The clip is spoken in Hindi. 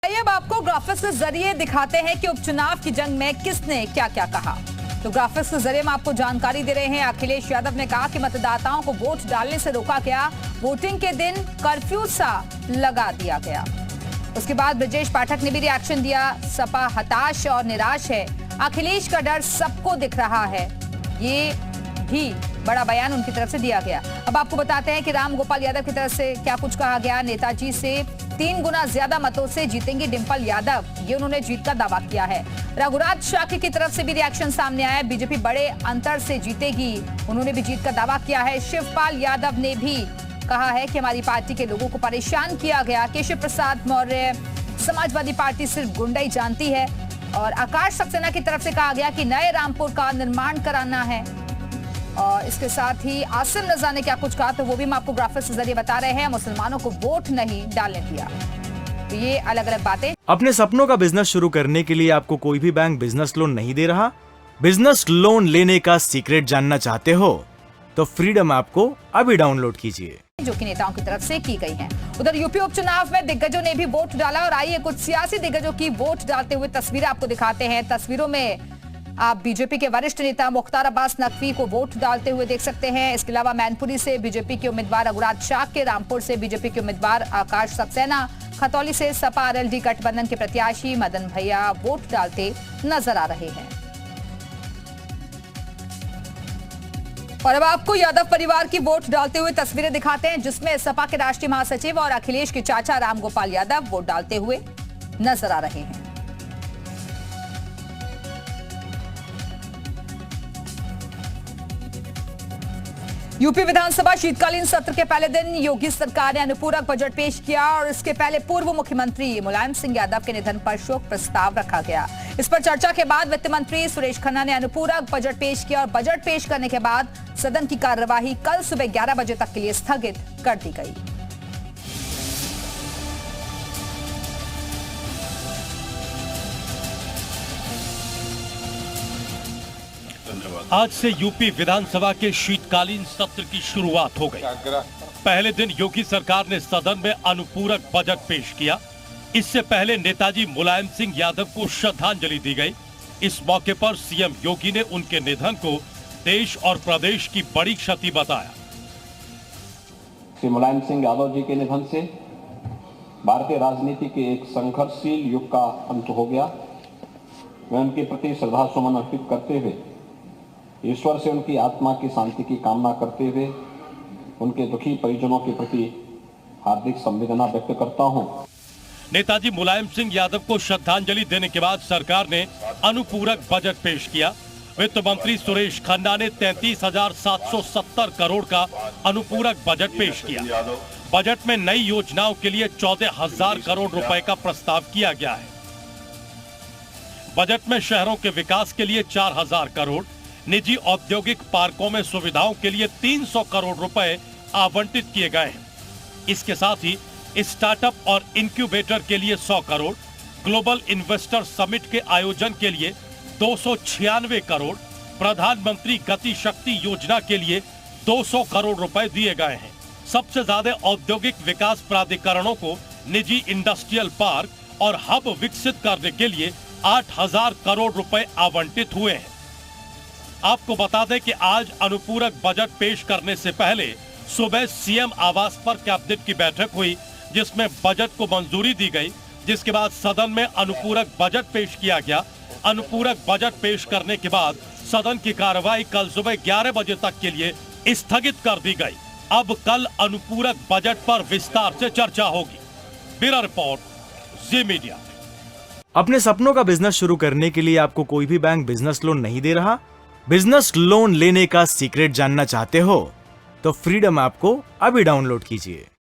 आइए अब आपको ग्राफिक्स के जरिए दिखाते हैं कि उपचुनाव की जंग में किसने क्या क्या कहा। तो ग्राफिक्स के जरिए हम आपको जानकारी दे रहे हैं। अखिलेश यादव ने कहा कि मतदाताओं को वोट डालने से रोका गया, वोटिंग के दिन कर्फ्यू सा लगा दिया गया। उसके बाद ब्रजेश पाठक ने भी रिएक्शन दिया। सपा हताश और निराश है, अखिलेश का डर सबको दिख रहा है, ये भी बड़ा बयान उनकी तरफ से दिया गया। अब आपको बताते हैं कि राम गोपाल यादव की तरफ से क्या कुछ कहा गया। नेताजी से 3 गुना ज्यादा मतों से जीतेंगी डिंपल यादव, ये उन्होंने जीत का दावा किया है। रघुराज शाक्य की तरफ से भी रिएक्शन सामने आया। बीजेपी बड़े अंतर से जीतेगी, उन्होंने भी जीत का दावा किया है। शिवपाल यादव ने भी कहा है कि हमारी पार्टी के लोगों को परेशान किया गया। केशव प्रसाद मौर्य, समाजवादी पार्टी सिर्फ गुंडा ही जानती है। और आकाश सक्सेना की तरफ से कहा गया कि नए रामपुर का निर्माण कराना है। और इसके साथ ही आसिम रजा ने क्या कुछ कहा, तो वो भी हम आपको ग्राफिक्स के जरिए बता रहे हैं। मुसलमानों को वोट नहीं डालने दिया, तो ये अलग अलग बातें। अपने सपनों का बिजनेस शुरू करने के लिए आपको कोई भी बैंक बिजनेस लोन नहीं दे रहा? बिजनेस लोन लेने का सीक्रेट जानना चाहते हो तो फ्रीडम ऐप को अभी डाउनलोड कीजिए, जो कि नेताओं की तरफ से की गई हैं। उधर यूपी उपचुनाव में दिग्गजों ने भी वोट डाला। और आइए कुछ सियासी दिग्गजों की वोट डालते हुए तस्वीरें आपको दिखाते हैं। तस्वीरों में आप बीजेपी के वरिष्ठ नेता मुख्तार अब्बास नकवी को वोट डालते हुए देख सकते हैं। इसके अलावा मैनपुरी से बीजेपी के उम्मीदवार रघुराज शाक्य, रामपुर से बीजेपी के उम्मीदवार आकाश सक्सेना, खतौली से सपा आरएलडी गठबंधन के प्रत्याशी मदन भैया वोट डालते नजर आ रहे हैं। और अब आपको यादव परिवार की वोट डालते हुए तस्वीरें दिखाते हैं, जिसमें सपा के राष्ट्रीय महासचिव और अखिलेश के चाचा राम गोपाल यादव वोट डालते हुए नजर आ रहे हैं। यूपी विधानसभा शीतकालीन सत्र के पहले दिन योगी सरकार ने अनुपूरक बजट पेश किया। और इसके पहले पूर्व मुख्यमंत्री मुलायम सिंह यादव के निधन पर शोक प्रस्ताव रखा गया। इस पर चर्चा के बाद वित्त मंत्री सुरेश खन्ना ने अनुपूरक बजट पेश किया। और बजट पेश करने के बाद सदन की कार्यवाही कल सुबह 11 बजे तक के लिए स्थगित कर दी गई। आज से यूपी विधानसभा के शीतकालीन सत्र की शुरुआत हो गई। पहले दिन योगी सरकार ने सदन में अनुपूरक बजट पेश किया। इससे पहले नेताजी मुलायम सिंह यादव को श्रद्धांजलि दी गई। इस मौके पर सीएम योगी ने उनके निधन को देश और प्रदेश की बड़ी क्षति बताया। श्री मुलायम सिंह यादव जी के निधन से भारतीय राजनीति के एक संघर्षशील युग का अंत हो गया। मैं उनके प्रति श्रद्धा सुमन अर्पित करते हुए ईश्वर से उनकी आत्मा की शांति की कामना करते हुए उनके दुखी परिजनों के प्रति हार्दिक संवेदना व्यक्त करता हूं। नेताजी मुलायम सिंह यादव को श्रद्धांजलि देने के बाद सरकार ने अनुपूरक बजट पेश किया। वित्त मंत्री सुरेश खन्ना ने 33,770 करोड़ का अनुपूरक बजट पेश किया। बजट में नई योजनाओं के लिए 14,000 करोड़ रुपए का प्रस्ताव किया गया है। बजट में शहरों के विकास के लिए 4,000 करोड़, निजी औद्योगिक पार्कों में सुविधाओं के लिए 300 करोड़ रुपए आवंटित किए गए हैं। इसके साथ ही स्टार्टअप और इंक्यूबेटर के लिए 100 करोड़, ग्लोबल इन्वेस्टर समिट के आयोजन के लिए 296 करोड़, प्रधानमंत्री गति शक्ति योजना के लिए 200 करोड़ रुपए दिए गए हैं। सबसे ज्यादा औद्योगिक विकास प्राधिकरणों को निजी इंडस्ट्रियल पार्क और हब विकसित करने के लिए 8,000 करोड़ रुपए आवंटित हुए हैं। आपको बता दें कि आज अनुपूरक बजट पेश करने से पहले सुबह सीएम आवास पर कैबिनेट की बैठक हुई, जिसमें बजट को मंजूरी दी गई। जिसके बाद सदन में अनुपूरक बजट पेश किया गया। अनुपूरक बजट पेश करने के बाद सदन की कार्रवाई कल सुबह 11 बजे तक के लिए स्थगित कर दी गई। अब कल अनुपूरक बजट पर विस्तार से चर्चा होगी। ब्यूरो रिपोर्ट, जी मीडिया। अपने सपनों का बिजनेस शुरू करने के लिए आपको कोई भी बैंक बिजनेस लोन नहीं दे रहा? बिजनेस लोन लेने का सीक्रेट जानना चाहते हो तो फ्रीडम ऐप को अभी डाउनलोड कीजिए।